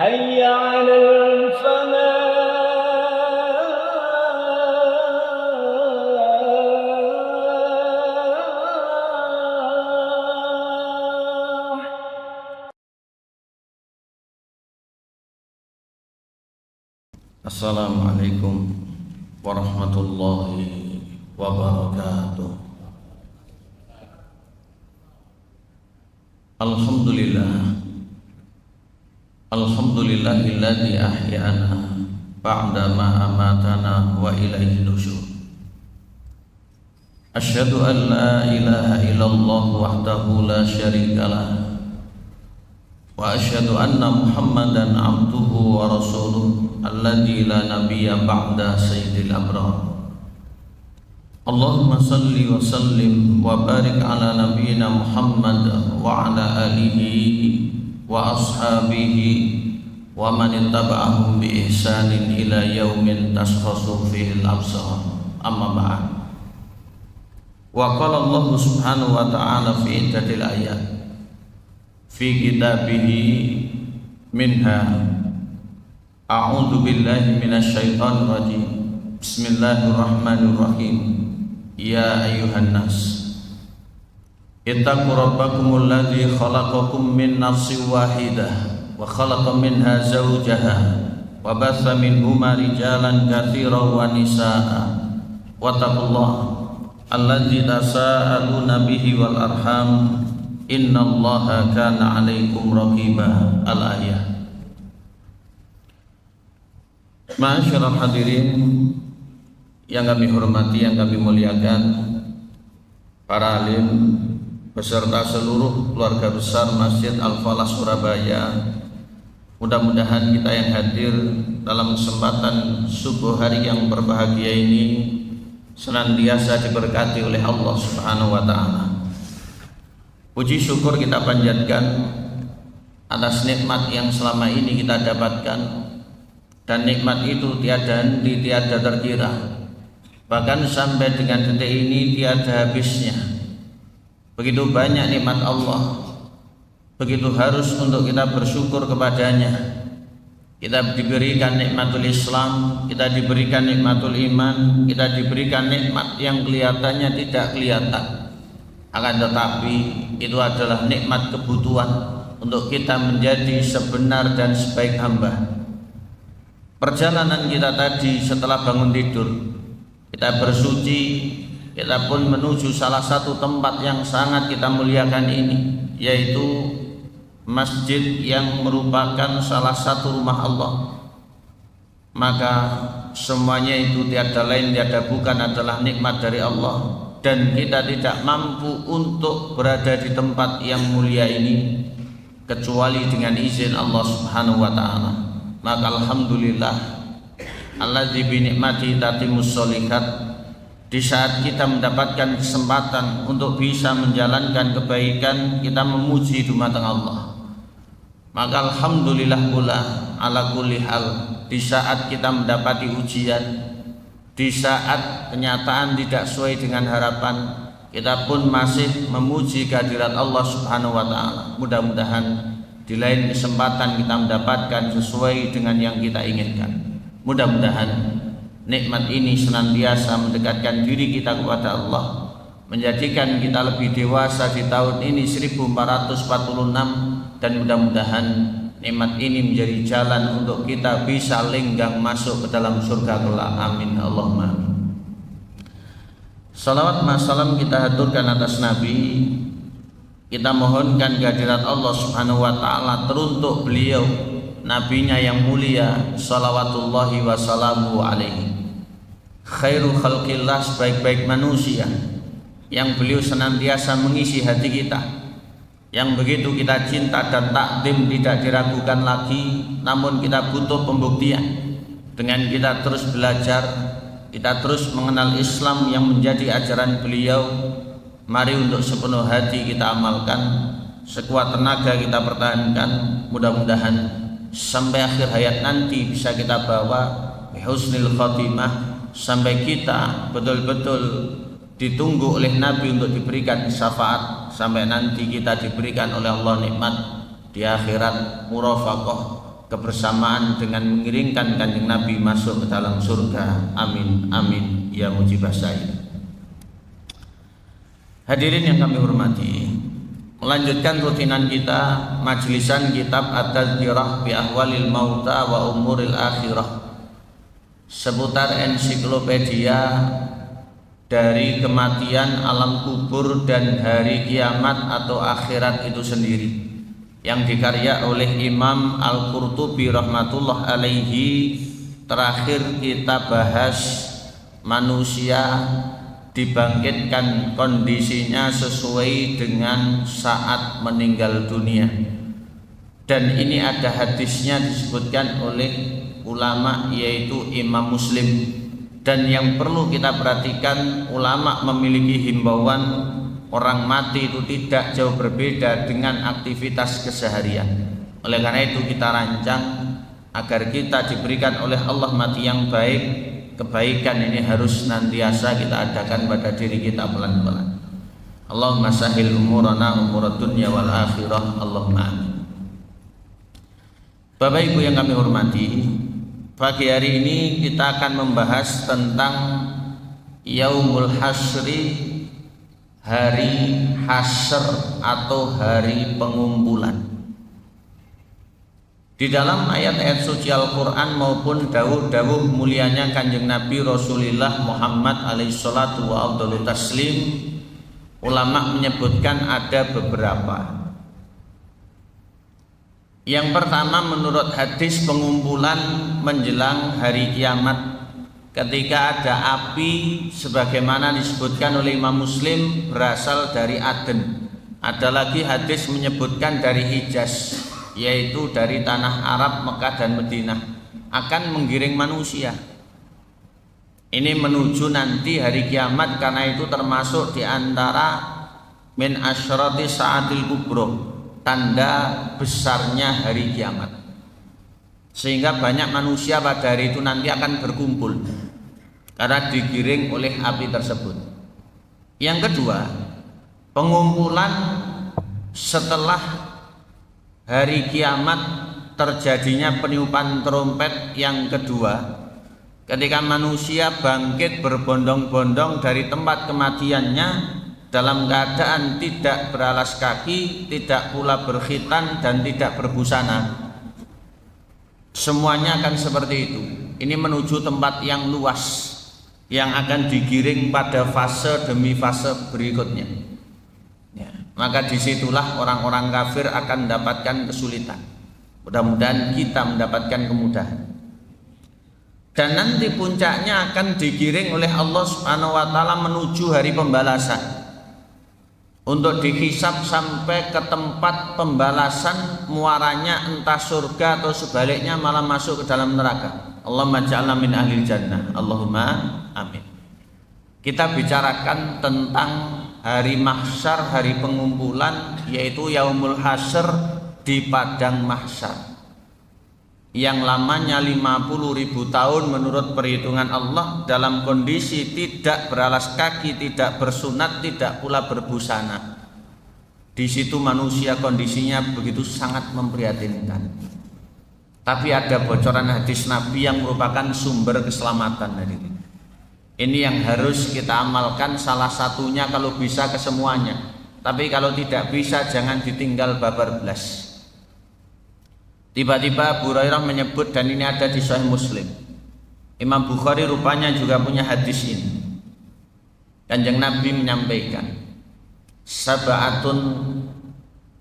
حي على الفلاح. Assalamualaikum warahmatullahi wabarakatuh. Alhamdulillahilladzi ahyana ba'da ma amatana wa ilaihi nusyur. Asyhadu an la ilaha illallah wahdahu la syarikalah wa asyhadu anna Muhammadan abduhu wa rasuluh alladzi la nabiyya ba'da sayyidil abrar. Allahumma salli wa sallim wa barik ala nabiyyina Muhammad wa ala alihi wa ashabihi wa man ittaba'ahum bi ihsanin ila yaumin tashkhasu fihi al-absar. Amma ba'd. Wa qala Allah subhanahu wa ta'ala fi iddatil ayat fi kitabihi minha a'udzu billahi minasy syaithanir rajim. Bismillahirrahmanirrahim. Ya ayyuhan nas ittaqu rabbakumul ladzi khalaqakum min nafsin wahidah wa khalaqa minha zawjaha wa batha minhuma rijalan katsiran wa nisaa'a wattaqullaha alladzi tasaaluna bihi wal arham innallaha kana 'alaikum raqiba. Al-ayah. Ma'asyiral hadirin yang kami hormati, yang kami muliakan, para alim beserta seluruh keluarga besar Masjid Al-Falah Surabaya. Mudah-mudahan kita yang hadir dalam kesempatan subuh hari yang berbahagia ini senantiasa diberkati oleh Allah Subhanahu wa ta'ala. Puji syukur kita panjatkan atas nikmat yang selama ini kita dapatkan, dan nikmat itu tiada henti, tiada terkira, bahkan sampai dengan detik ini tiada habisnya. Begitu banyak nikmat Allah, begitu harus untuk kita bersyukur kepadanya. Kita diberikan nikmatul Islam, kita diberikan nikmatul iman, kita diberikan nikmat yang kelihatannya tidak kelihatan, akan tetapi itu adalah nikmat kebutuhan untuk kita menjadi sebenar dan sebaik hamba. Perjalanan kita tadi setelah bangun tidur, kita bersuci, kita pun menuju salah satu tempat yang sangat kita muliakan ini, yaitu masjid yang merupakan salah satu rumah Allah. Maka semuanya itu tiada lain tiada bukan adalah nikmat dari Allah, dan kita tidak mampu untuk berada di tempat yang mulia ini kecuali dengan izin Allah Subhanahu wa ta'ala. Maka alhamdulillah alladzi bi nikmati tatimmus sholihat. Di saat kita mendapatkan kesempatan untuk bisa menjalankan kebaikan, kita memuji dumateng Allah. Maka alhamdulillah pula ala kulli hal, di saat kita mendapati ujian, di saat kenyataan tidak sesuai dengan harapan, kita pun masih memuji kehadirat Allah Subhanahu wa ta'ala. Mudah-mudahan di lain kesempatan kita mendapatkan sesuai dengan yang kita inginkan. Mudah-mudahan nikmat ini senantiasa mendekatkan diri kita kepada Allah, menjadikan kita lebih dewasa di tahun ini 1446, dan mudah-mudahan nikmat ini menjadi jalan untuk kita bisa lenggang masuk ke dalam surga kelak. Amin Allahumma amin. Salawat masalam kita haturkan atas Nabi. Kita mohonkan kehadirat Allah Subhanahu wa ta'ala teruntuk beliau, nabinya yang mulia, salawatullahi wassalamu alaihi, khairu khalqillah, sebaik-baik manusia, yang beliau senantiasa mengisi hati kita, yang begitu kita cinta dan takdim tidak diragukan lagi. Namun kita butuh pembuktian dengan kita terus belajar, kita terus mengenal Islam yang menjadi ajaran beliau. Mari untuk sepenuh hati kita amalkan, sekuat tenaga kita pertahankan. Mudah-mudahan sampai akhir hayat nanti bisa kita bawa bihusnil khatimah, sampai kita betul-betul ditunggu oleh Nabi untuk diberikan syafaat, sampai nanti kita diberikan oleh Allah nikmat di akhirat murafaqah kebersamaan dengan mengiringkan Kanjeng Nabi masuk ke dalam surga. Amin amin ya mujibah sa'i. Hadirin yang kami hormati, melanjutkan rutinan kita majlisan kitab At-Tadhkirah bi Ahwalil Mauta wa Umuril Akhirah, seputar ensiklopedia dari kematian, alam kubur dan hari kiamat atau akhirat itu sendiri, yang dikarya oleh Imam Al-Qurtubi rahmatullah alaihi. Terakhir kita bahas manusia dibangkitkan kondisinya sesuai dengan saat meninggal dunia, dan ini ada hadisnya disebutkan oleh ulama yaitu Imam Muslim. Dan yang perlu kita perhatikan, ulama memiliki himbauan orang mati itu tidak jauh berbeda dengan aktivitas keseharian. Oleh karena itu kita rancang agar kita diberikan oleh Allah mati yang baik. Kebaikan ini harus nantiasa kita adakan pada diri kita pelan-pelan. Allahumma sahil umurana umurad dunya wal akhirah, Allahumma amin. Bapak Ibu yang kami hormati, pagi hari ini kita akan membahas tentang Yaumul Hasri, hari hasr atau hari pengumpulan. Di dalam ayat-ayat suci Al-Quran maupun dawuh-dawuh mulianya Kanjeng Nabi Rasulullah Muhammad alaihi salatu wa afdalu taslim, ulama menyebutkan ada beberapa. Yang pertama, menurut hadis pengumpulan menjelang hari kiamat, ketika ada api sebagaimana disebutkan oleh Imam Muslim berasal dari Aden. Ada lagi hadis menyebutkan dari Hijaz, yaitu dari tanah Arab, Mekah dan Madinah, akan menggiring manusia. Ini menuju nanti hari kiamat, karena itu termasuk di antara min asyrati sa'atil kubro, tanda besarnya hari kiamat. Sehingga banyak manusia pada hari itu nanti akan berkumpul karena digiring oleh api tersebut. Yang kedua, pengumpulan setelah hari kiamat, terjadinya peniupan trompet yang kedua, ketika manusia bangkit berbondong-bondong dari tempat kematiannya dalam keadaan tidak beralas kaki, tidak pula berkhitan dan tidak berbusana. Semuanya akan seperti itu. Ini menuju tempat yang luas yang akan digiring pada fase demi fase berikutnya. Maka disitulah orang-orang kafir akan mendapatkan kesulitan. Mudah-mudahan kita mendapatkan kemudahan. Dan nanti puncaknya akan digiring oleh Allah Subhanahu wa taala menuju hari pembalasan, untuk dihisab sampai ke tempat pembalasan, muaranya entah surga atau sebaliknya malah masuk ke dalam neraka. Allahumma ja'alna min ahlil jannah, Allahumma amin. Kita bicarakan tentang hari mahsyar, hari pengumpulan, yaitu Yaumul Hasr di padang mahsyar, yang lamanya 50.000 tahun menurut perhitungan Allah, dalam kondisi tidak beralas kaki, tidak bersunat, tidak pula berbusana. Di situ manusia kondisinya begitu sangat memprihatinkan. Tapi ada bocoran hadis Nabi yang merupakan sumber keselamatan dari ini. Ini yang harus kita amalkan, salah satunya kalau bisa kesemuanya. Tapi kalau tidak bisa jangan ditinggal babar belas. Tiba-tiba Abu Hurairah menyebut, dan ini ada di Sahih Muslim. Imam Bukhari rupanya juga punya hadis ini. Kanjeng Nabi menyampaikan, sab'atun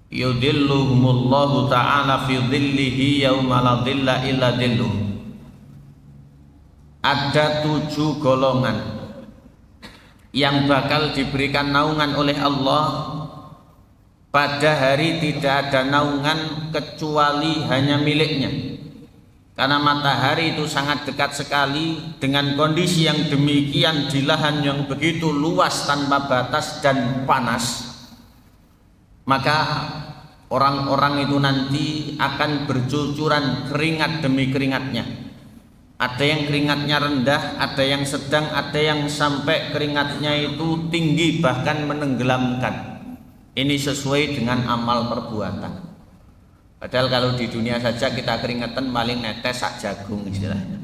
yudhilluhumullahu ta'ala fi dhillihi yauma la dhilla illa dhilluh. Ada 7 golongan yang bakal diberikan naungan oleh Allah pada hari tidak ada naungan kecuali hanya miliknya. Karena matahari itu sangat dekat sekali, dengan kondisi yang demikian di lahan yang begitu luas tanpa batas dan panas, maka orang-orang itu nanti akan bercucuran keringat demi keringatnya. Ada yang keringatnya rendah, ada yang sedang, ada yang sampai keringatnya itu tinggi bahkan menenggelamkan. Ini sesuai dengan amal perbuatan. Padahal kalau di dunia saja kita keringetan paling netes sak jagung istilahnya.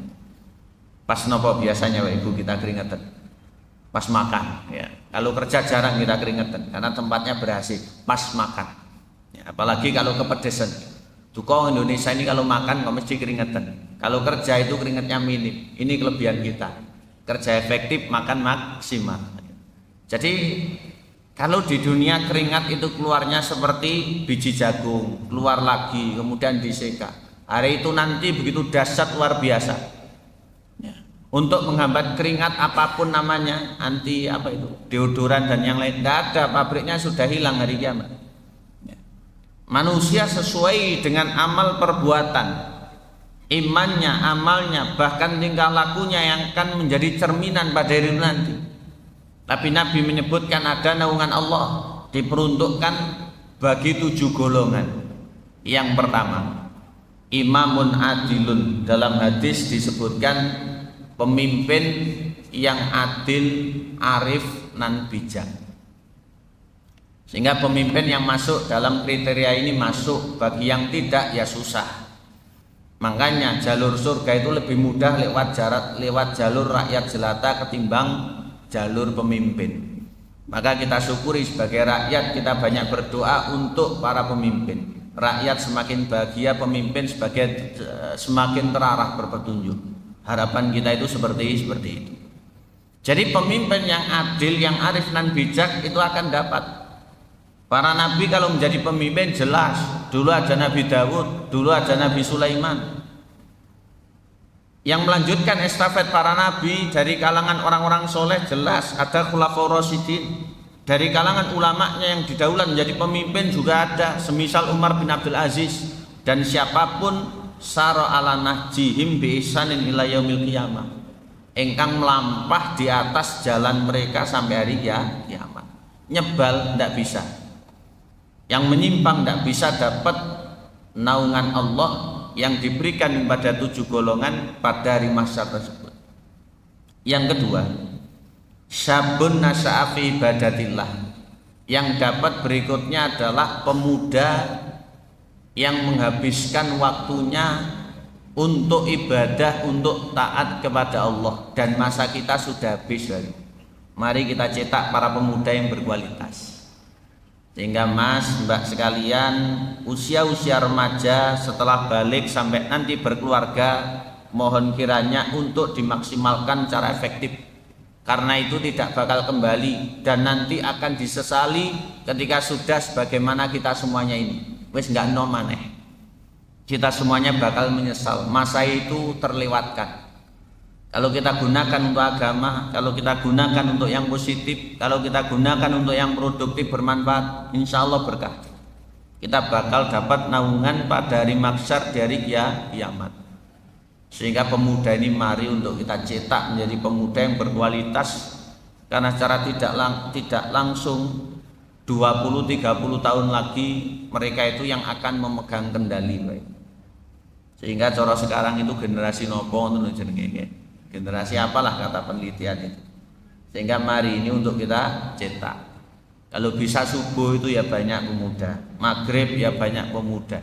Pas nopo biasanya Pak Ibu kita keringetan? Pas makan ya. Kalau kerja jarang kita keringetan karena tempatnya berhasil pas makan. Ya, apalagi kalau kepedesan. Tukang Indonesia ini kalau makan nggak mesti keringetan. Kalau kerja itu keringetnya minim. Ini kelebihan kita. Kerja efektif, makan maksimal. Jadi kalau di dunia keringat itu keluarnya seperti biji jagung, keluar lagi, kemudian diseka. Hari itu nanti begitu dahsyat luar biasa. Ya. Untuk menghambat keringat apapun namanya, anti apa itu, deodoran dan yang lain, tidak ada, pabriknya sudah hilang hari kiamat. Ya. Manusia sesuai dengan amal perbuatan, imannya, amalnya, bahkan tingkah lakunya yang akan menjadi cerminan pada hari nanti. Tapi Nabi menyebutkan ada naungan Allah diperuntukkan bagi 7 golongan. Yang pertama, imamun adilun. Dalam hadis disebutkan pemimpin yang adil, arif, nan bijak. Sehingga pemimpin yang masuk dalam kriteria ini masuk, bagi yang tidak ya susah. Makanya jalur surga itu lebih mudah lewat jalur rakyat jelata ketimbang jalur pemimpin. Maka kita syukuri sebagai rakyat, kita banyak berdoa untuk para pemimpin. Rakyat semakin bahagia, pemimpin semakin terarah berpetunjuk. Harapan kita itu seperti itu. Jadi pemimpin yang adil, yang arif dan bijak itu akan dapat. Para nabi kalau menjadi pemimpin jelas. Dulu ada Nabi Dawud, dulu ada Nabi Sulaiman. Yang melanjutkan estafet para nabi dari kalangan orang-orang soleh jelas ada khulafaur rasyidin. Dari kalangan ulamanya yang didahulukan menjadi pemimpin juga ada, semisal Umar bin Abdul Aziz. Dan siapapun sara ala nahjihim bi ihsanin ila yaumil qiyamah, engkang melampah di atas jalan mereka sampai hari kiamat. Nyebal tidak bisa, yang menyimpang tidak bisa dapat naungan Allah yang diberikan pada 7 golongan pada hari mahsyar tersebut. Yang kedua, syabun nasya'a fi ibadatillah. Yang dapat berikutnya adalah pemuda yang menghabiskan waktunya untuk ibadah, untuk taat kepada Allah, dan masa kita sudah habis dari. Mari kita cetak para pemuda yang berkualitas. Sehingga mas, mbak sekalian, usia-usia remaja setelah balik sampai nanti berkeluarga, mohon kiranya untuk dimaksimalkan secara efektif. Karena itu tidak bakal kembali dan nanti akan disesali ketika sudah sebagaimana kita semuanya ini. Wes nggak maneh. Kita semuanya bakal menyesal. Masa itu terlewatkan. Kalau kita gunakan untuk agama, kalau kita gunakan untuk yang positif, kalau kita gunakan untuk yang produktif bermanfaat, insya Allah berkah. Kita bakal dapat naungan pada hari mahsyar dari kiamat. Sehingga pemuda ini mari untuk kita cetak menjadi pemuda yang berkualitas, karena secara tidak langsung 20-30 tahun lagi mereka itu yang akan memegang kendali. Sehingga cara sekarang itu generasi nopo jenenge. Generasi apalah kata penelitian itu. Sehingga mari ini untuk kita cetak. Kalau bisa subuh itu ya banyak pemuda, maghrib ya banyak pemuda.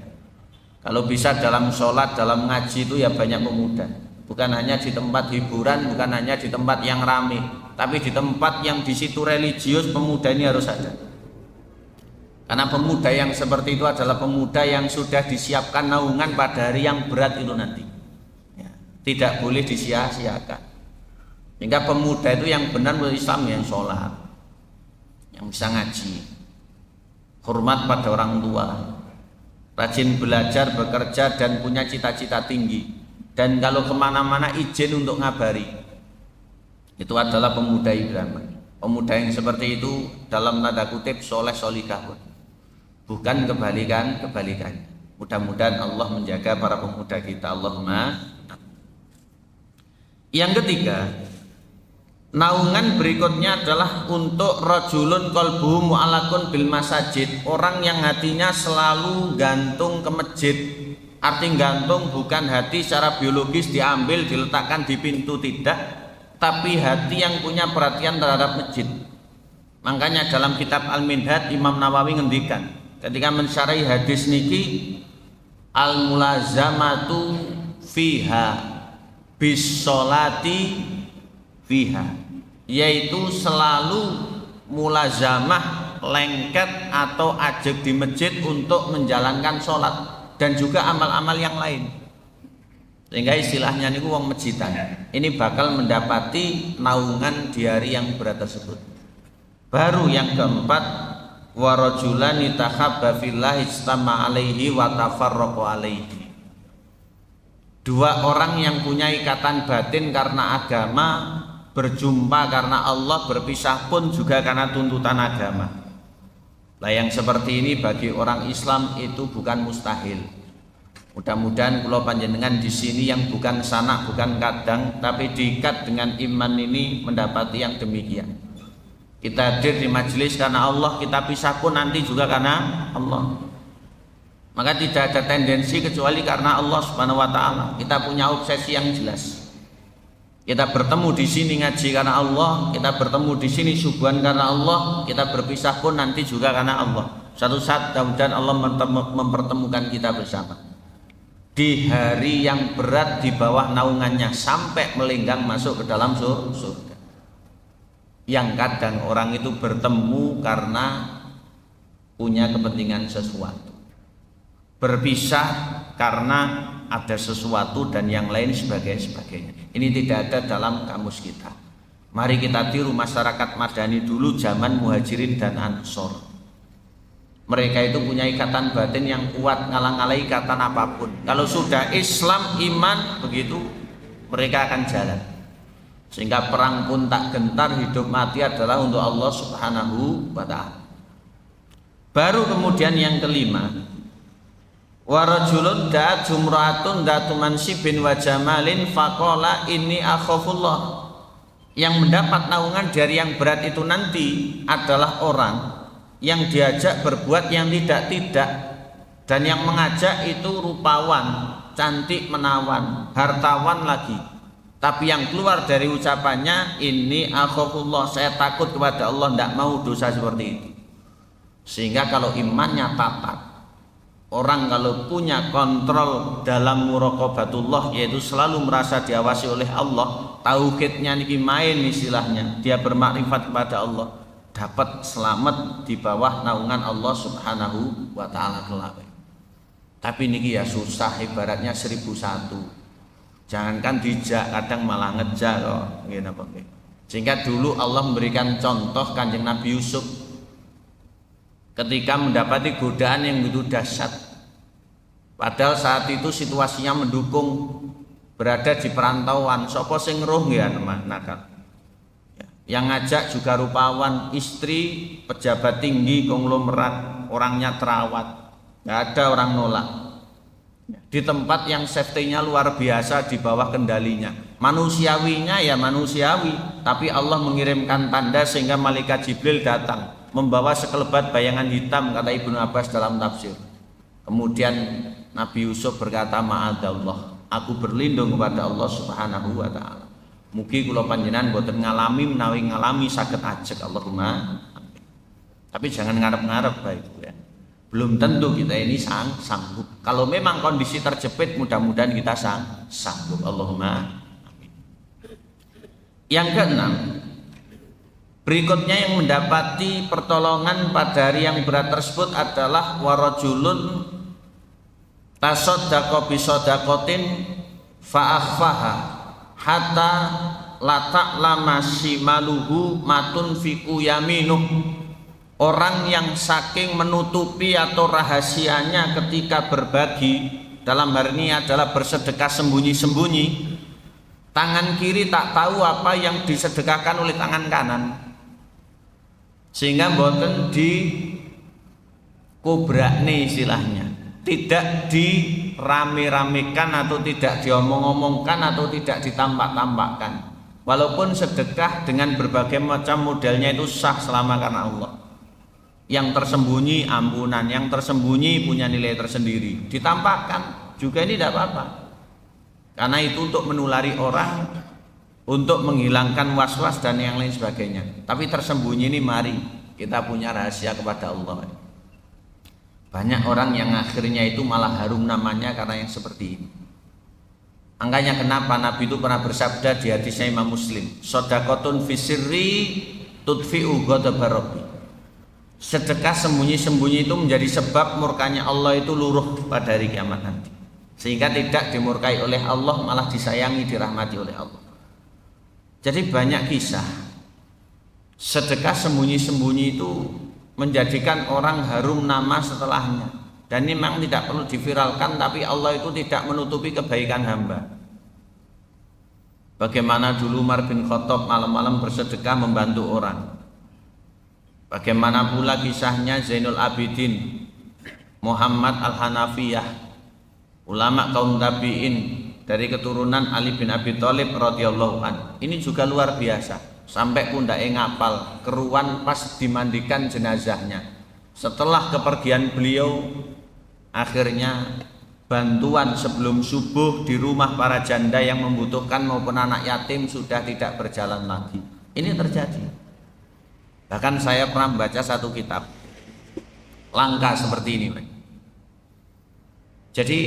Kalau bisa dalam sholat, dalam ngaji itu ya banyak pemuda. Bukan hanya di tempat hiburan, bukan hanya di tempat yang ramai, tapi di tempat yang di situ religius, pemuda ini harus ada. Karena pemuda yang seperti itu adalah pemuda yang sudah disiapkan naungan pada hari yang berat itu nanti. Tidak boleh disia-siakan. Sehingga pemuda itu yang benar berislam, yang sholat, yang bisa ngaji, hormat pada orang tua, rajin belajar, bekerja, dan punya cita-cita tinggi. Dan kalau kemana-mana izin untuk ngabari. Itu adalah pemuda idaman. Pemuda yang seperti itu dalam tanda kutip soleh solikah, bukan kebalikan. Mudah-mudahan Allah menjaga para pemuda kita. Allahumma. Yang ketiga, naungan berikutnya adalah untuk rajulun qalbuhu mu'allaqun bil masajid, orang yang hatinya selalu gantung ke masjid. Arti gantung bukan hati secara biologis diambil diletakkan di pintu, tidak, tapi hati yang punya perhatian terhadap masjid. Makanya dalam kitab Al-Minhaj Imam Nawawi ngendikan ketika mensyarahi hadis niki, al mulazamatu fiha bisolati fiha, yaitu selalu mulazamah, lengket atau ajeg di masjid untuk menjalankan sholat dan juga amal-amal yang lain. Sehingga istilahnya niku wong masjidan ini bakal mendapati naungan di hari yang berat tersebut. Baru yang keempat, wa rajulani tahabba fillah istama alaihi wa tafarraqu alaihi. Dua orang yang punya ikatan batin karena agama, berjumpa karena Allah, berpisah pun juga karena tuntutan agama. Nah, yang seperti ini bagi orang Islam itu bukan mustahil. Mudah-mudahan kula panjenengan di sini yang bukan sanak bukan kadang tapi diikat dengan iman ini mendapati yang demikian. Kita hadir di majelis karena Allah, kita pisah pun nanti juga karena Allah. Maka tidak ada tendensi kecuali karena Allah Subhanahu wa taala. Kita punya obsesi yang jelas. Kita bertemu di sini ngaji karena Allah, kita bertemu di sini subuhan karena Allah, kita berpisah pun nanti juga karena Allah. Suatu saat mudah-mudahan Allah mempertemukan kita bersama di hari yang berat di bawah naungannya sampai melenggang masuk ke dalam surga. Yang kadang orang itu bertemu karena punya kepentingan sesuatu, berpisah karena ada sesuatu dan yang lain sebagainya. Ini tidak ada dalam kamus kita. Mari kita tiru masyarakat Madani dulu zaman Muhajirin dan Ansor. Mereka itu punya ikatan batin yang kuat, ngalang-ngalai ikatan apapun. Kalau sudah Islam, iman, begitu mereka akan jalan. Sehingga perang pun tak gentar, hidup mati adalah untuk Allah Subhanahu wa ta'ala. Baru kemudian yang kelima, wa rajulun da'at jumratun datu mansibin wa jamalin faqala inni akhafullah. Yang mendapat naungan dari yang berat itu nanti adalah orang yang diajak berbuat yang tidak-tidak, dan yang mengajak itu rupawan, cantik menawan, hartawan lagi, tapi yang keluar dari ucapannya ini akhafullah, saya takut kepada Allah, tidak mau dosa seperti itu. Sehingga kalau imannya tatat, orang kalau punya kontrol dalam muraqabatullah, yaitu selalu merasa diawasi oleh Allah, tauhidnya niki main istilahnya, dia bermakrifat kepada Allah, dapat selamat di bawah naungan Allah Subhanahu wa ta'ala kelak. Tapi niki ya susah, ibaratnya 1001. Jangankan dijak, kadang malah ngejak kok. Sehingga dulu Allah memberikan contoh Kanjeng Nabi Yusuf ketika mendapati godaan yang begitu dahsyat. Padahal saat itu situasinya mendukung, berada di perantauan, sapa sing roh ya nakal. Yang ngajak juga rupawan, istri pejabat tinggi konglomerat, orangnya terawat, nggak ada orang nolak. Di tempat yang safety-nya luar biasa di bawah kendalinya, manusiawinya ya manusiawi, tapi Allah mengirimkan tanda sehingga malaikat Jibril datang membawa sekelebat bayangan hitam, kata Ibnu Abbas dalam tafsir. Kemudian Nabi Yusuf berkata, ma'adzallah, aku berlindung kepada Allah Subhanahu wa ta'ala. Mugi kula panjenengan boten ngalami menawi ngalami saged ajeg, Allahumma amin. Tapi jangan ngarep-ngarep baik ya. Belum tentu kita ini sanggup. Kalau memang kondisi terjepit, mudah-mudahan kita sanggup, Allahumma amin. Yang keenam, berikutnya yang mendapati pertolongan pada hari yang berat tersebut adalah warajulun tasaddaqa bisadaqatin fa'akhfaha hatta latak lama shimaluhu matun fiku yaminuh. Orang yang saking menutupi atau rahasianya ketika berbagi, dalam hal ini adalah bersedekah sembunyi-sembunyi, tangan kiri tak tahu apa yang disedekahkan oleh tangan kanan, sehingga mboten di kubrakne istilahnya, tidak dirame-ramekan atau tidak diomong-omongkan atau tidak ditampak-tampakkan. Walaupun sedekah dengan berbagai macam modelnya itu sah selama karena Allah. Yang tersembunyi ampunan, yang tersembunyi punya nilai tersendiri, ditampakkan juga ini tidak apa-apa, karena itu untuk menulari orang, untuk menghilangkan was-was dan yang lain sebagainya. Tapi tersembunyi ini mari kita punya rahasia kepada Allah. Banyak orang yang akhirnya itu malah harum namanya karena yang seperti ini. Angkanya kenapa Nabi itu pernah bersabda di hadisnya Imam Muslim, shadaqatun fi sirri tudfi'u ghadabar rabbi. Sedekah sembunyi-sembunyi itu menjadi sebab murkanya Allah itu luruh pada hari kiamat nanti, sehingga tidak dimurkai oleh Allah, malah disayangi, dirahmati oleh Allah. Jadi banyak kisah sedekah sembunyi-sembunyi itu menjadikan orang harum nama setelahnya. Dan ini memang tidak perlu diviralkan, tapi Allah itu tidak menutupi kebaikan hamba. Bagaimana dulu Umar bin Khattab malam-malam bersedekah membantu orang. Bagaimana pula kisahnya Zainul Abidin Muhammad Al-Hanafiyah, ulama kaum tabi'in dari keturunan Ali bin Abi Thalib radhiyallahu an. Ini juga luar biasa, sampai pundake ngapal keruan pas dimandikan jenazahnya. Setelah kepergian beliau, akhirnya bantuan sebelum subuh di rumah para janda yang membutuhkan maupun anak yatim sudah tidak berjalan lagi. Ini terjadi. Bahkan saya pernah membaca satu kitab langka seperti ini. Jadi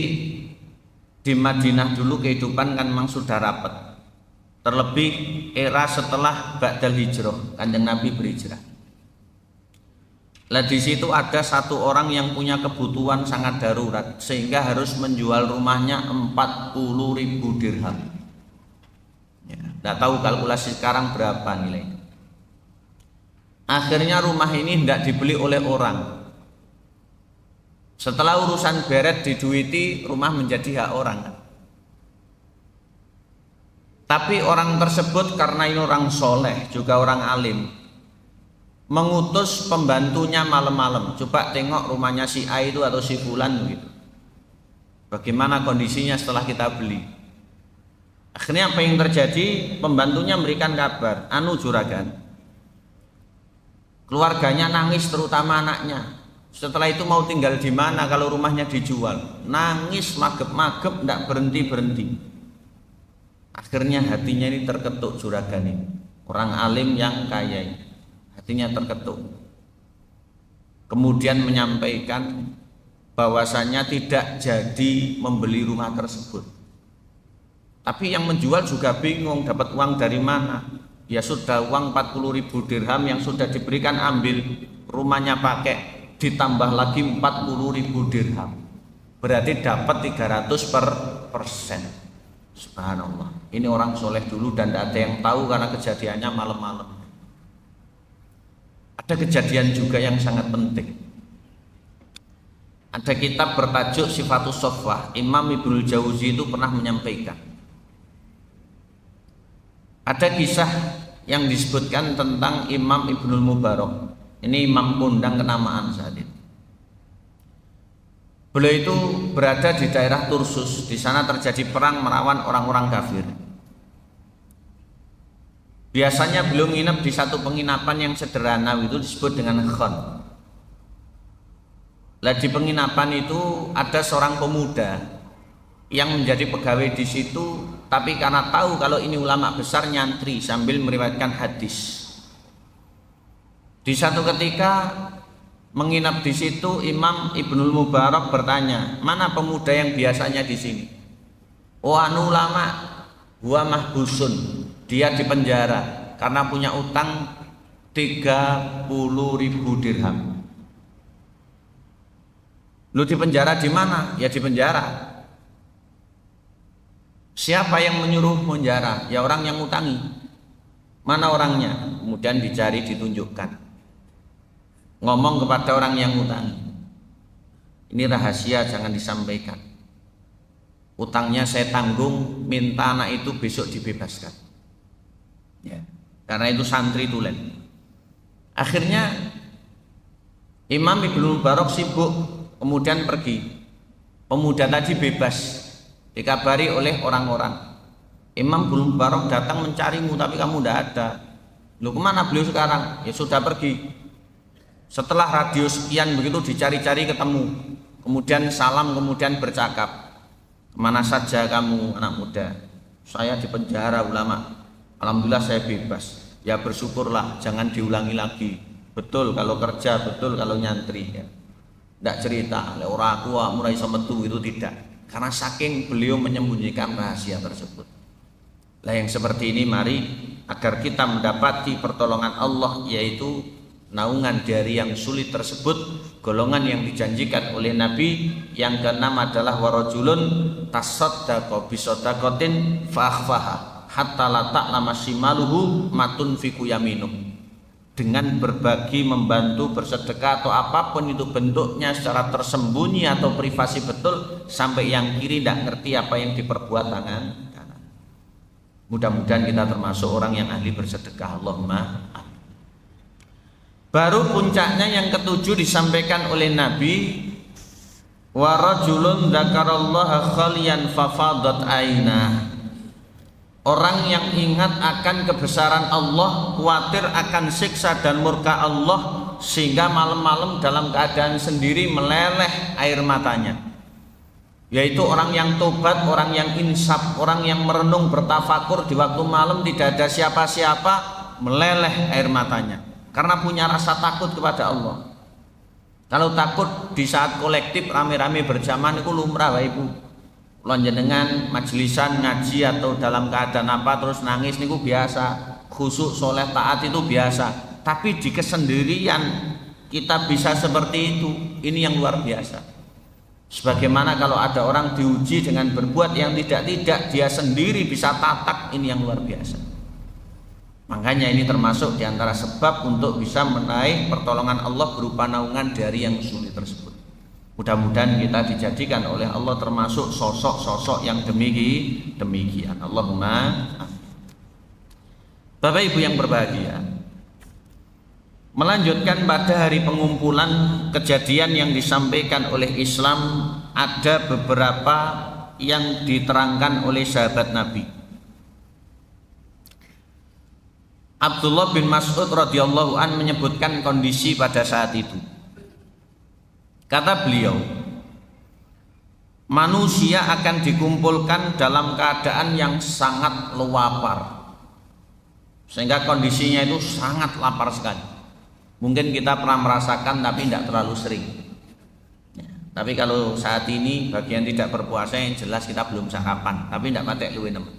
di Madinah dulu kehidupan kan memang sudah rapat. Terlebih era setelah Ba'dal Hijrah, Kanjeng Nabi berhijrah. Lah di situ ada satu orang yang punya kebutuhan sangat darurat sehingga harus menjual rumahnya 40.000 dirham. Ya, tidak tahu kalkulasi sekarang berapa nilainya. Akhirnya rumah ini tidak dibeli oleh orang. Setelah urusan beret diduiti, rumah menjadi hak orang. Tapi orang tersebut karena ini orang soleh, juga orang alim, mengutus pembantunya malam-malam, coba tengok rumahnya si A itu atau si Fulan gitu, bagaimana kondisinya setelah kita beli. Akhirnya apa yang terjadi? Pembantunya memberikan kabar, anu juragan, keluarganya nangis, terutama anaknya. Setelah itu mau tinggal di mana kalau rumahnya dijual? Nangis magep-magep, tidak berhenti-berhenti. Akhirnya hatinya ini terketuk juragan ini, orang alim yang kaya ini. Hatinya terketuk. Kemudian menyampaikan bahwasanya tidak jadi membeli rumah tersebut. Tapi yang menjual juga bingung dapat uang dari mana. Ya sudah, uang 40.000 dirham yang sudah diberikan ambil, rumahnya pakai, ditambah lagi 40.000 dirham. Berarti dapat 300%. Subhanallah. Ini orang soleh dulu dan tidak ada yang tahu karena kejadiannya malam-malam. Ada kejadian juga yang sangat penting. Ada kitab bertajuk Sifatus Sofwah, Imam Ibnul Jauzi itu pernah menyampaikan. Ada kisah yang disebutkan tentang Imam Ibnul Mubarak. Ini imam kondang kenamaan saat itu. Beliau itu berada di daerah Tursus. Di sana terjadi perang melawan orang-orang kafir. Biasanya beliau nginep di satu penginapan yang sederhana, itu disebut dengan khon. Lah di penginapan itu ada seorang pemuda yang menjadi pegawai di situ, tapi karena tahu kalau ini ulama besar, nyantri sambil meriwayatkan hadis. Di satu ketika menginap di situ, Imam Ibnul Mubarak bertanya, mana pemuda yang biasanya di sini? Oh, anu ulama, huwa mahbusun. Dia dipenjara karena punya utang 30.000 dirham. Lu dipenjara di mana? Ya di penjara. Siapa yang menyuruh penjara? Ya orang yang utangi. Mana orangnya? Kemudian dicari, ditunjukkan. Ngomong kepada orang yang utangi, ini rahasia, jangan disampaikan. Utangnya saya tanggung, minta anak itu besok dibebaskan. Ya, karena itu santri tulen. Akhirnya Imam Ibnul Mubarak sibuk, kemudian pergi. Pemuda tadi bebas, dikabari oleh orang-orang. Imam Ibnul Mubarak datang mencarimu, tapi kamu tidak ada. Loh, kemana beliau sekarang? Ya sudah pergi. Setelah radio sekian begitu dicari-cari ketemu, kemudian salam, kemudian bercakap, kemana saja kamu anak muda? Saya di penjara ulama, alhamdulillah saya bebas. Ya bersyukurlah, jangan diulangi lagi. Betul kalau kerja, betul kalau nyantri ya. Tidak cerita, ora aku ora iso metu, itu tidak. Karena saking beliau menyembunyikan rahasia tersebut. Lah yang seperti ini mari agar kita mendapati pertolongan Allah, yaitu naungan dari yang sulit tersebut, golongan yang dijanjikan oleh Nabi. Yang keenam adalah warajulun tasaddaqa bisadaqatin fa akhfaha hatta la ta'lama shimaluhu matun fiku yaminu. Dengan berbagi, membantu, bersedekah atau apapun itu bentuknya secara tersembunyi atau privasi betul, sampai yang kiri tidak ngerti apa yang diperbuat tangan kanan. Mudah-mudahan kita termasuk orang yang ahli bersedekah. Allahumma amin. Baru puncaknya yang ketujuh disampaikan oleh Nabi, wa rajulun dzakarallaha khaliyan fafadat ainah. Orang yang ingat akan kebesaran Allah, khawatir akan siksa dan murka Allah, sehingga malam-malam dalam keadaan sendiri meleleh air matanya. Yaitu orang yang tobat, orang yang insaf, orang yang merenung bertafakur di waktu malam tidak ada siapa-siapa, meleleh air matanya karena punya rasa takut kepada Allah. Kalau takut di saat kolektif rame-rame berjamaah itu lumrah Bapak Ibu. Lonjenengan majelisan ngaji atau dalam keadaan apa terus nangis niku biasa, khusyuk soleh taat itu biasa. Tapi di kesendirian kita bisa seperti itu, ini yang luar biasa. Sebagaimana kalau ada orang diuji dengan berbuat yang tidak-tidak, dia sendiri bisa tatak, ini yang luar biasa. Makanya ini termasuk diantara sebab untuk bisa meraih pertolongan Allah berupa naungan dari yang sulit tersebut. Mudah-mudahan kita dijadikan oleh Allah termasuk sosok-sosok yang demikian. Allahumma amin. Bapak Ibu yang berbahagia, melanjutkan pada hari pengumpulan kejadian yang disampaikan oleh Islam, ada beberapa yang diterangkan oleh sahabat Nabi. Abdullah bin Mas'ud radhiyallahu an menyebutkan kondisi pada saat itu. Kata beliau, manusia akan dikumpulkan dalam keadaan yang sangat lapar, sehingga kondisinya itu sangat lapar sekali. Mungkin kita pernah merasakan tapi tidak terlalu sering ya, tapi kalau saat ini bagian tidak berpuasa yang jelas kita belum sarapan, tapi tidak patek luwe nemen.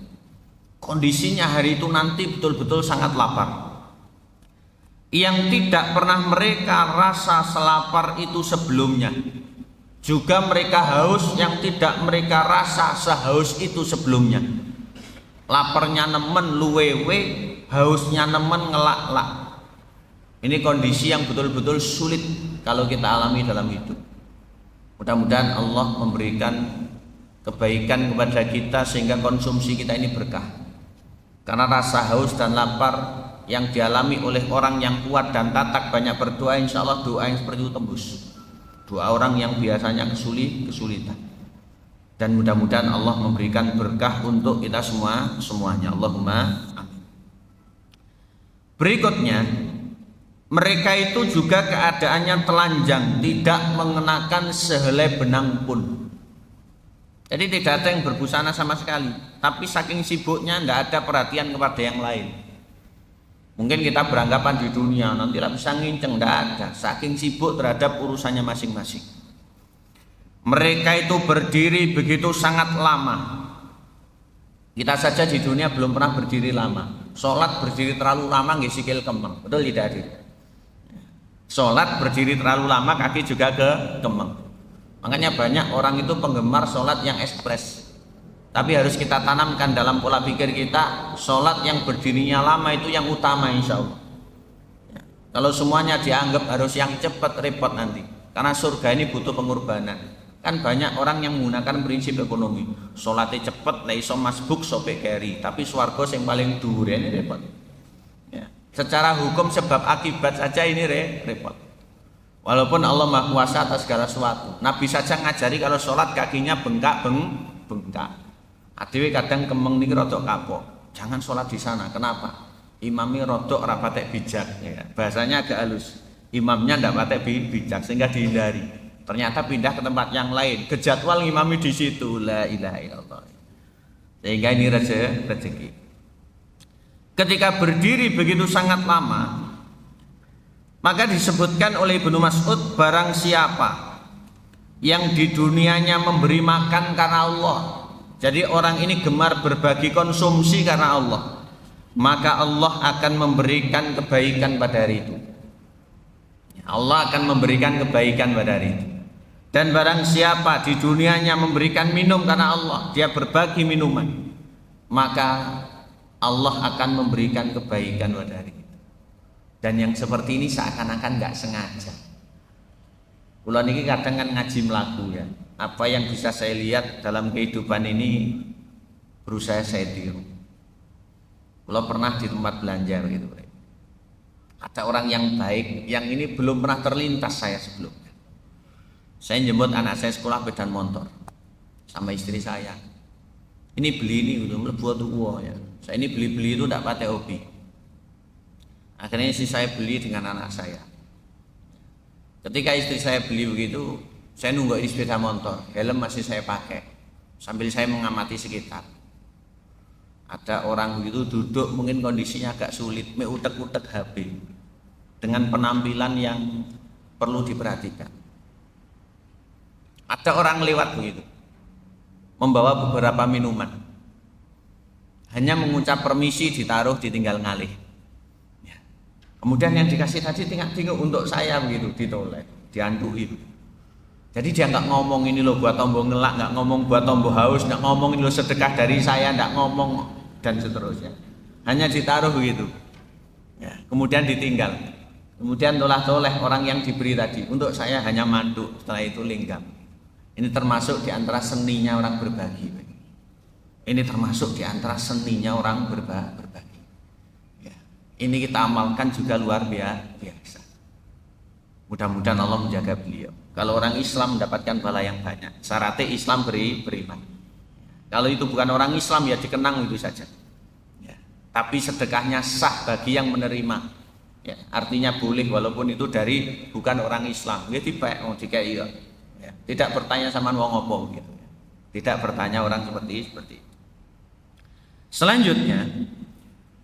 Kondisinya hari itu nanti betul-betul sangat lapar, yang tidak pernah mereka rasa selapar itu sebelumnya. Juga mereka haus yang tidak mereka rasa sehaus itu sebelumnya. Laparnya nemen luwewe, hausnya nemen ngelak-lak. Ini kondisi yang betul-betul sulit kalau kita alami dalam hidup. Mudah-mudahan Allah memberikan kebaikan kepada kita sehingga konsumsi kita ini berkah. Karena rasa haus dan lapar yang dialami oleh orang yang kuat dan tatak banyak berdoa, insya Allah doa yang seperti itu tembus. Doa orang yang biasanya kesulitan. Dan mudah-mudahan Allah memberikan berkah untuk kita semuanya. Allahumma amin. Berikutnya, mereka itu juga keadaannya telanjang, tidak mengenakan sehelai benang pun. Jadi tidak ada yang berbusana sama sekali. Tapi saking sibuknya tidak ada perhatian kepada yang lain. Mungkin kita beranggapan di dunia nanti lah bisa nginceng, tidak ada. Saking sibuk terhadap urusannya masing-masing. Mereka itu berdiri begitu sangat lama. Kita saja di dunia belum pernah berdiri lama. Sholat berdiri terlalu lama nggih sikil kemeng. Betul tidak hadir? Sholat berdiri terlalu lama kaki juga kemeng. Makanya banyak orang itu penggemar sholat yang ekspres. Tapi harus kita tanamkan dalam pola pikir kita, sholat yang berdirinya lama itu yang utama insya Allah ya. Kalau semuanya dianggap harus yang cepat, repot nanti. Karena surga ini butuh pengorbanan. Kan banyak orang yang menggunakan prinsip ekonomi, sholatnya cepat, iso masbuk sobek keri. Tapi swarga yang paling dhuwur ini repot ya. Secara hukum sebab akibat saja ini repot. Walaupun Allah Maha Kuasa atas segala sesuatu. Nabi saja ngajari kalau sholat kakinya bengkak. Adewe kadang kemeng niki rodok kapok. Jangan sholat di sana. Kenapa? Imamnya rodok ora patek bijak ya. Bahasanya agak halus. Imamnya ndak patek bijak sehingga dihindari. Ternyata pindah ke tempat yang lain. Kejadwal imami di situ. La ilaha illallah. Sehingga ini rezeki. Ketika berdiri begitu sangat lama, maka disebutkan oleh Ibnu Mas'ud, barang siapa yang di dunianya memberi makan karena Allah. Jadi orang ini gemar berbagi konsumsi karena Allah, maka Allah akan memberikan kebaikan pada hari itu. Allah akan memberikan kebaikan pada hari itu. Dan barang siapa di dunianya memberikan minum karena Allah, dia berbagi minuman, maka Allah akan memberikan kebaikan pada hari itu. Dan yang seperti ini seakan-akan nggak sengaja. Kula niki kadang kan ngaji melaku ya. Apa yang bisa saya lihat dalam kehidupan ini berusaha saya tiru. Kula pernah di tempat belanja gitu. Ada orang yang baik, yang ini belum pernah terlintas saya sebelumnya. Saya jemput anak saya sekolah sepeda motor sama istri saya. Ini beli ini udah mlebu tuwa ya. Saya ini beli-beli itu tidak pakai hobi. Akhirnya istri saya beli dengan anak saya. Ketika istri saya beli begitu, saya nunggu di sepeda motor, helm masih saya pakai sambil saya mengamati sekitar. Ada orang begitu duduk, mungkin kondisinya agak sulit, utek-utek HP dengan penampilan yang perlu diperhatikan. Ada orang lewat begitu, membawa beberapa minuman, hanya mengucap permisi, ditaruh, ditinggal ngalih. Ya. Kemudian yang dikasih tadi tinggal untuk saya begitu, ditoleh, diantuhi. Jadi dia nggak ngomong ini loh buat tombol ngelak, nggak ngomong buat tombol haus, nggak ngomong ini loh sedekah dari saya, nggak ngomong dan seterusnya. Hanya ditaruh begitu. Ya, kemudian ditinggal. Kemudian toleh orang yang diberi tadi, untuk saya hanya mandu, setelah itu linggam. Ini termasuk di antara seninya orang berbagi. Ini termasuk di antara seninya orang berbagi. Ya, ini kita amalkan juga luar biasa. Mudah-mudahan Allah menjaga beliau. Kalau orang Islam mendapatkan pahala yang banyak, syaratnya Islam beriman. Kalau itu bukan orang Islam ya dikenang itu saja. Ya. Tapi sedekahnya sah bagi yang menerima. Ya. Artinya boleh walaupun itu dari bukan orang Islam. Ya dipek, dikai ya. Tidak bertanya sama wong opo gitu. Tidak bertanya orang seperti itu. Selanjutnya,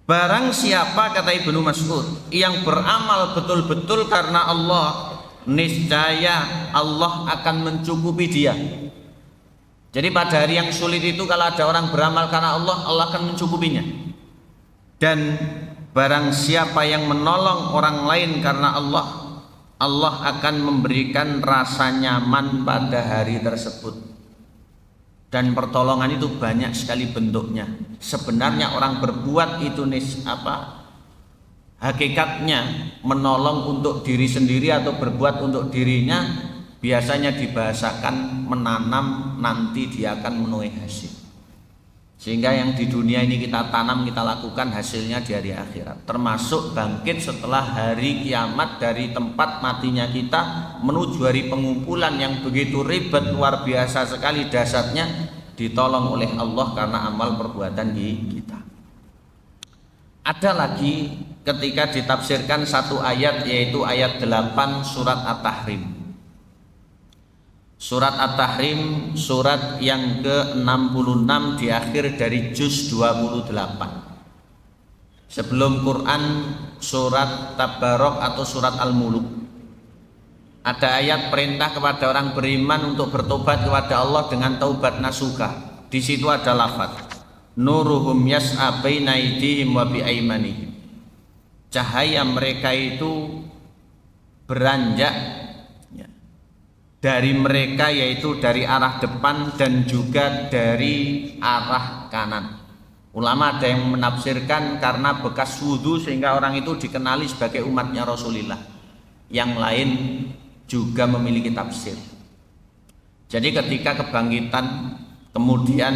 barang siapa kata Ibnu Mas'ud yang beramal betul-betul karena Allah, niscaya Allah akan mencukupi dia. Jadi pada hari yang sulit itu kalau ada orang beramal karena Allah, Allah akan mencukupinya. Dan barang siapa yang menolong orang lain karena Allah, Allah akan memberikan rasa nyaman pada hari tersebut. Dan pertolongan itu banyak sekali bentuknya. Sebenarnya orang berbuat itu hakikatnya menolong untuk diri sendiri atau berbuat untuk dirinya, biasanya dibahasakan menanam, nanti dia akan menuai hasil. Sehingga yang di dunia ini kita tanam, kita lakukan, hasilnya di hari akhirat. Termasuk bangkit setelah hari kiamat dari tempat matinya kita menuju hari pengumpulan yang begitu ribet, luar biasa sekali dahsyatnya, ditolong oleh Allah karena amal perbuatan kita. Ada lagi ketika ditafsirkan satu ayat, yaitu ayat 8 surat At-Tahrim. Surat At-Tahrim, surat yang ke-66 di akhir dari juz 28. Sebelum Quran, surat Tabarok atau surat Al-Muluk. Ada ayat perintah kepada orang beriman untuk bertobat kepada Allah dengan taubat nasuha. Di situ ada lafaz nuruhum yas'a baina aydihim wa bi aymanihim. Cahaya mereka itu beranjak dari mereka, yaitu dari arah depan dan juga dari arah kanan. Ulama ada yang menafsirkan karena bekas wudhu sehingga orang itu dikenali sebagai umatnya Rasulullah. Yang lain juga memiliki tafsir. Jadi ketika kebangkitan kemudian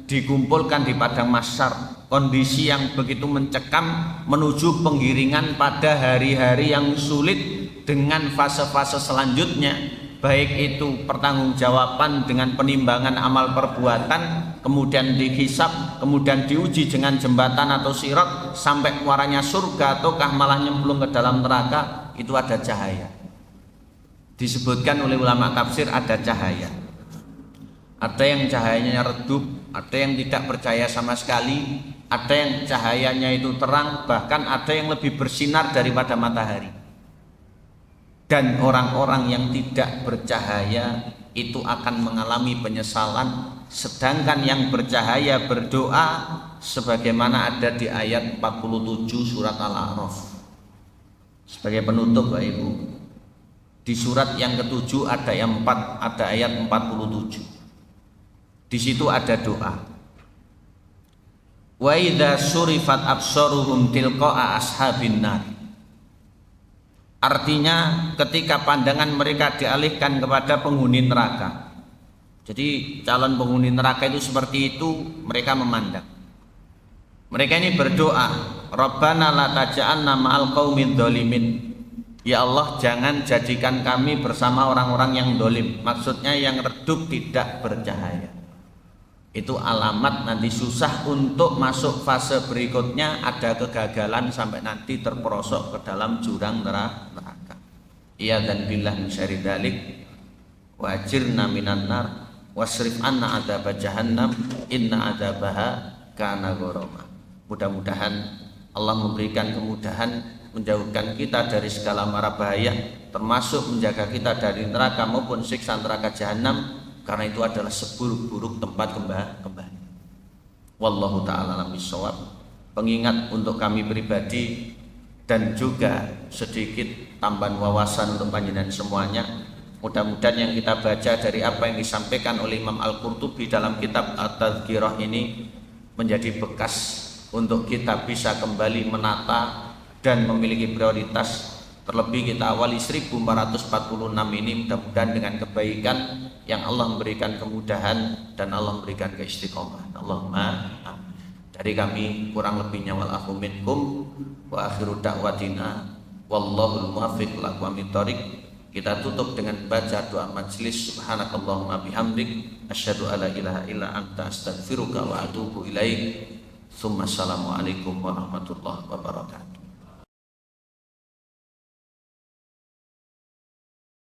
dikumpulkan di padang mahsyar, kondisi yang begitu mencekam menuju penggiringan pada hari-hari yang sulit dengan fase-fase selanjutnya, baik itu pertanggungjawaban dengan penimbangan amal perbuatan, kemudian dihisab, kemudian diuji dengan jembatan atau sirat sampai keluarannya surga ataukah malah nyemplung ke dalam neraka, itu ada cahaya. Disebutkan oleh ulama tafsir ada cahaya. Ada yang cahayanya redup, ada yang tidak percaya sama sekali, ada yang cahayanya itu terang, bahkan ada yang lebih bersinar daripada matahari. Dan orang-orang yang tidak bercahaya itu akan mengalami penyesalan, sedangkan yang bercahaya berdoa sebagaimana ada di ayat 47 surat Al-A'raf. Sebagai penutup Bapak Ibu, di surat yang ke-7 ada ayat 47. Di situ ada doa. Wa idza surifat absaruhum tilqa'a ashabin nar. Artinya ketika pandangan mereka dialihkan kepada penghuni neraka. Jadi calon penghuni neraka itu seperti itu mereka memandang. Mereka ini berdoa, Rabbana la taj'alna ma'al qaumidz dzalimin. Ya Allah, jangan jadikan kami bersama orang-orang yang dolim. Maksudnya yang redup tidak bercahaya. Itu alamat nanti susah untuk masuk fase berikutnya, ada kegagalan sampai nanti terperosok ke dalam jurang neraka. Iya dan billah min syarri dzalik wajirna minan nar wasrif anna adzab jahannam inna adzabaha kana gharama. Mudah-mudahan Allah memberikan kemudahan menjauhkan kita dari segala mara bahaya, termasuk menjaga kita dari neraka maupun siksa neraka jahanam, karena itu adalah seburuk-buruk tempat kembali. Wallahu ta'ala alam bissawab. Pengingat untuk kami pribadi dan juga sedikit tambahan wawasan untuk panjenengan semuanya. Mudah-mudahan yang kita baca dari apa yang disampaikan oleh Imam Al-Qurtubi dalam kitab At-Tadhkirah ini menjadi bekas untuk kita bisa kembali menata dan memiliki prioritas. Terlebih kita awali 1446 ini mudah-mudahan dengan kebaikan yang Allah memberikan kemudahan dan Allah memberikan keistiqomahan. Allahumma amin. Dari kami kurang lebihnya wal afu minkum wa akhiru da'watina wallahul muwaffiq ila aqwamit thoriq. Kita tutup dengan baca doa majelis. Subhanakallahumma bihamdik asyhadu alla ilaha illa anta astaghfiruka wa atubu ilaik. Assalamualaikum warahmatullahi wabarakatuh.